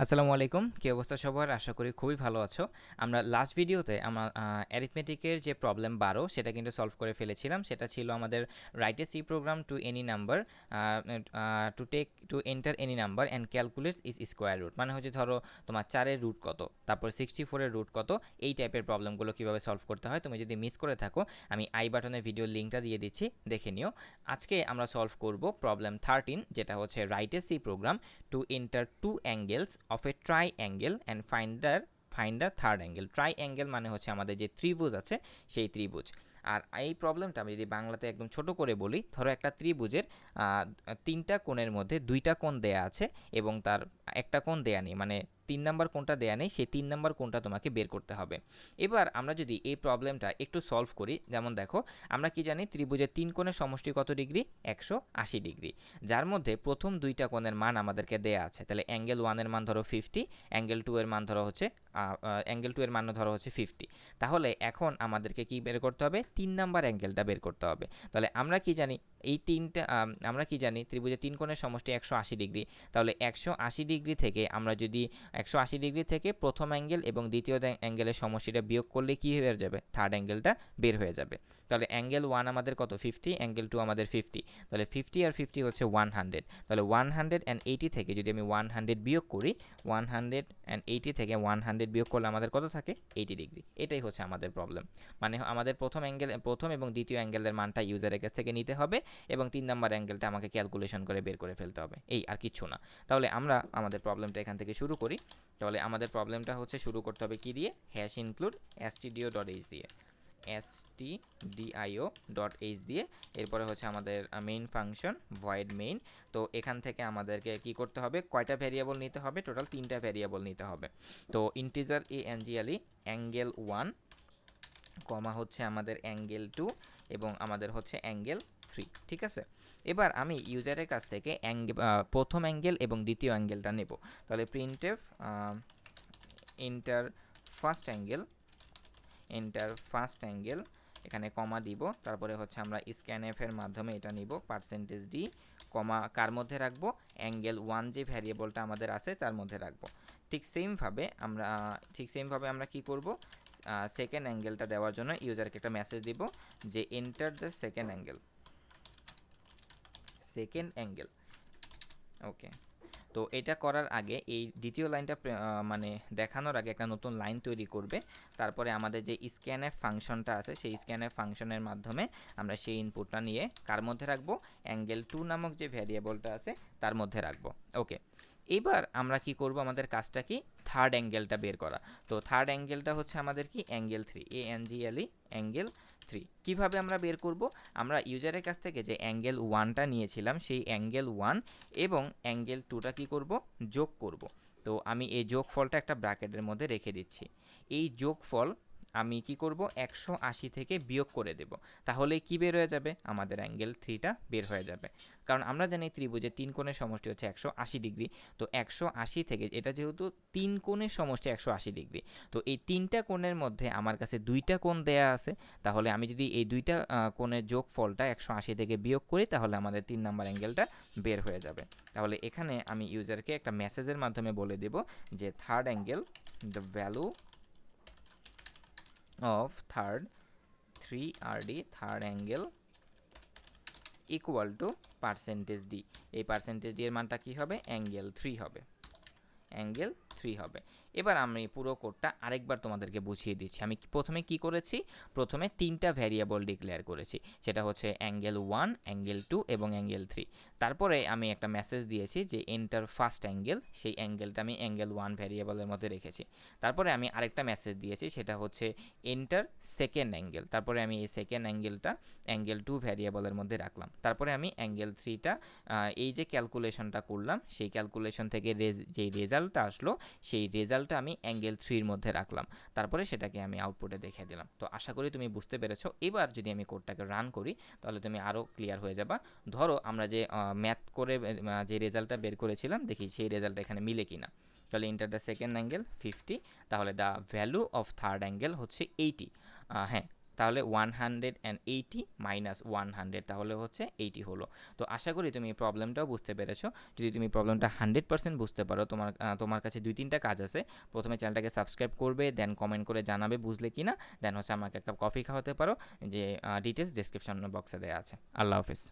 আসসালামু আলাইকুম, কি অবস্থা সবার? আশা করি খুবই ভালো আছো। আমরা লাস্ট ভিডিওতে আমরা অ্যারিথমেটিকের যে প্রবলেম 12 সেটা কিন্তু সলভ করে ফেলেছিলাম। সেটা ছিল আমাদের write a C program to any number, to enter any number and calculates is square root. মানে হচ্ছে ধরো তোমার 4-এর রুট কত, তারপর 64-এর রুট কত, এই টাইপের প্রবলেমগুলো কীভাবে সলভ করতে হয়। তুমি যদি মিস করে থাকো, আমি আই বাটনে ভিডিওর লিঙ্কটা দিয়ে দিচ্ছি, দেখে নিও। আজকে আমরা সলভ করব প্রবলেম 13, যেটা হচ্ছে write a C program to enter two angles of a triangle and find the third angle. Triangle মানে হচ্ছে আমাদের যে ত্রিভুজ আছে সেই ত্রিভুজ। আর এই প্রবলেমটা আমি যদি বাংলাতে একদম ছোট করে বলি, ধরো একটা ত্রিভুজের তিনটা কোণের মধ্যে দুইটা কোণ দেয়া আছে এবং তার একটা কোণ দেয়া নেই, মানে 3 নাম্বার কোণটা দেয়া নেই, সেই 3 নাম্বার কোণটা তোমাকে বের করতে হবে। এবার আমরা যদি এই প্রবলেমটা একটু সলভ করি, যেমন দেখো আমরা কি জানি ত্রিভুজের 3 কোণের সমষ্টি কত ডিগ্রি? 180 ডিগ্রি, যার মধ্যে প্রথম দুইটা কোণের মান আমাদেরকে দেয়া আছে। তাহলে অ্যাঙ্গেল 1-এর মান ধরো 50, অ্যাঙ্গেল 2-এর মান ধরো হচ্ছে 50। তাহলে এখন আমাদেরকে কি বের করতে হবে? 3 নাম্বার অ্যাঙ্গেলটা বের করতে হবে। তাহলে আমরা কি জানি আমরা কি জানি ত্রিভুজের 3 কোণের সমষ্টি 180 ডিগ্রি। তাহলে 180 ডিগ্রি থেকে আমরা যদি 180 ডিগ্রি থেকে প্রথম অ্যাঙ্গেল এবং দ্বিতীয় অ্যাঙ্গেলের সমষ্টিটা বিয়োগ করলে কি হয়ে যাবে? থার্ড অ্যাঙ্গেলটা বের হয়ে যাবে। তাহলে অ্যাঙ্গেল 1 আমাদের কত? 50, অ্যাঙ্গেল 2 আমাদের 50। তাহলে 50 আর 50 হচ্ছে 100। তাহলে 180 থেকে যদি আমি 100 বিয়োগ করি, 180 থেকে 100 বিয়োগ করলে আমাদের কত থাকে? 80 ডিগ্রি। এটাই হচ্ছে আমাদের প্রবলেম। মানে আমাদের প্রথম এবং দ্বিতীয় অ্যাঙ্গেলের মানটা ইউজারের কাছ থেকে নিতে হবে এবং 3 নাম্বার অ্যাঙ্গেলটা আমাকে ক্যালকুলেশন করে বের করে ফেলতে হবে, এই আর কিচ্ছু না। তাহলে আমরা আমাদের প্রবলেমটা এখান থেকে শুরু করি। তাহলে আমাদের প্রবলেমটা হচ্ছে শুরু করতে হবে কি দিয়ে? হ্যাশ ইনক্লুড stdio.h দিয়ে, stdio.h দিয়ে। এরপরে হচ্ছে আমাদের মেইন ফাংশন ভয়েড মেইন। তো এখান থেকে আমাদেরকে কি করতে হবে? কয়টা ভ্যারিয়েবল নিতে হবে? টোটাল 3টা ভ্যারিয়েবল নিতে হবে। তো ইন্টিজার এনজিএলই অ্যাঙ্গেল 1, কমা হচ্ছে আমাদের অ্যাঙ্গেল 2 এবং আমাদের হচ্ছে অ্যাঙ্গেল 3, ঠিক আছে। এবার আমি ইউজারের কাছ থেকে প্রথম অ্যাঙ্গেল এবং দ্বিতীয় অ্যাঙ্গেলটা নেব। তাহলে প্রিন্টএফ এন্টার ফার্স্ট অ্যাঙ্গেল, এখানে কমা দিব। তারপরে হচ্ছে আমরা স্ক্যানএফ এর মাধ্যমে এটা নিব, %d, কমা কার মধ্যে রাখবো? অ্যাঙ্গেল 1 যে ভ্যারিয়েবলটা আমাদের আছে তার মধ্যে রাখবো। ঠিক সেমভাবে আমরা কি করব? সেকেন্ড অ্যাঙ্গেলটা দেওয়ার জন্য ইউজারকে একটা মেসেজ দিব যে এন্টার দ্য সেকেন্ড অ্যাঙ্গেল। ওকে। তো এটা করার আগে এই দ্বিতীয় লাইনটা মানে দেখানোর আগে একটা নতুন লাইন তৈরি করবে। তারপরে আমাদের যে স্ক্যানএফ ফাংশনটা আছে সেই স্ক্যানএফ ফাংশনের মাধ্যমে আমরা সেই ইনপুটটা নিয়ে কার মধ্যে রাখবো? অ্যাঙ্গেল 2 নামক যে ভ্যারিয়েবলটা আছে তার মধ্যে রাখবো। ওকে। এবার আমরা কি করব? আমাদের কাজটা কি? থার্ড অ্যাঙ্গেলটা বের করা। তো থার্ড অ্যাঙ্গেলটা হচ্ছে আমাদের কি? Angle 3, ANGLE, angle 3। কিভাবে আমরা বের করব? আমরা ইউজারের কাছ থেকে যে অ্যাঙ্গেল 1টা নিয়েছিলাম সেই অ্যাঙ্গেল 1 এবং অ্যাঙ্গেল 2টা কি করব? যোগ করব। তো আমি এই যোগফলটা একটা ব্র্যাকেটের মধ্যে রেখে দিচ্ছি। এই যোগফল আমি কি করব? 180 থেকে বিয়োগ করে দেব। তাহলে কি বের হয়ে যাবে? আমাদের অ্যাঙ্গেল 3টা বের হয়ে যাবে। কারণ আমরা জানি ত্রিভুজের 3 কোণের সমষ্টি হচ্ছে 180 ডিগ্রি। তো 180 থেকে, এটা যেহেতু 3 কোণের সমষ্টি 180 ডিগ্রি, তো এই 3টা কোণের মধ্যে আমার কাছে 2টা কোণ দেয়া আছে। তাহলে আমি যদি এই 2টা কোণের যোগফলটা 180 থেকে বিয়োগ করি তাহলে আমাদের 3 নাম্বার অ্যাঙ্গেলটা বের হয়ে যাবে। তাহলে এখানে আমি ইউজারকে একটা মেসেজের মাধ্যমে বলে দেব যে third angle, the value of third angle equal to %d। এই %d এর মানটা কি হবে? অ্যাঙ্গেল 3 হবে, অ্যাঙ্গেল 3 হবে। এবার আমি পুরো কোডটা আরেকবার তোমাদেরকে বুঝিয়ে দিচ্ছি। আমি প্রথমে কি করেছি? প্রথমে 3টা ভ্যারিয়েবল ডিক্লেয়ার করেছি, সেটা হচ্ছে অ্যাঙ্গেল 1, অ্যাঙ্গেল 2 এবং অ্যাঙ্গেল 3। তারপরে আমি একটা মেসেজ দিয়েছি যে এন্টার ফার্স্ট অ্যাঙ্গেল, সেই অ্যাঙ্গেলটা আমি অ্যাঙ্গেল 1 ভ্যারিয়েবলের মধ্যে রেখেছি। তারপরে আমি আরেকটা মেসেজ দিয়েছি, সেটা হচ্ছে এন্টার সেকেন্ড অ্যাঙ্গেল। তারপরে আমি এই সেকেন্ড অ্যাঙ্গেলটা অ্যাঙ্গেল 2 ভ্যারিয়েবলের মধ্যে রাখলাম। তারপরে আমি অ্যাঙ্গেল 3টা এই যে ক্যালকুলেশনটা করলাম সেই ক্যালকুলেশন থেকে যেই রেজাল্টটা আসলো সেই রেজাল্টটা আমি অ্যাঙ্গেল 3-র মধ্যে রাখলাম। তারপরে সেটাকে আমি আউটপুটে দেখিয়ে দিলাম। তো আশা করি তুমি বুঝতে পেরেছো। এবার যদি আমি কোডটাকে রান করি তাহলে তুমি আরও ক্লিয়ার হয়ে যাবা। ধরো আমরা যে ম্যাথ করে যে রেজাল্টটা বের করেছিলাম, দেখি সেই রেজাল্টটা এখানে মিলে কিনা। তাহলে ইন্টার দ্য সেকেন্ড অ্যাঙ্গেল 50, তাহলে the value of third angle হচ্ছে 80। হ্যাঁ, তাহলে 180 মাইনাস 100 তাহলে হচ্ছে 80 হলো। তো আশা করি তুমি এই প্রবলেমটাও বুঝতে পেরেছো। যদি তুমি প্রবলেমটা 100% বুঝতে পারো, তোমার কাছে 2-3টা কাজ আছে। প্রথমে চ্যানেলটাকে সাবস্ক্রাইব করবে, দেন কমেন্ট করে জানাবে বুঝলে কি না, দেন হচ্ছে আমাকে একটা কফি খাওয়াতে পারো, যে ডিটেলস ডেসক্রিপশন বক্সে দেওয়া আছে। আল্লাহ হাফেজ।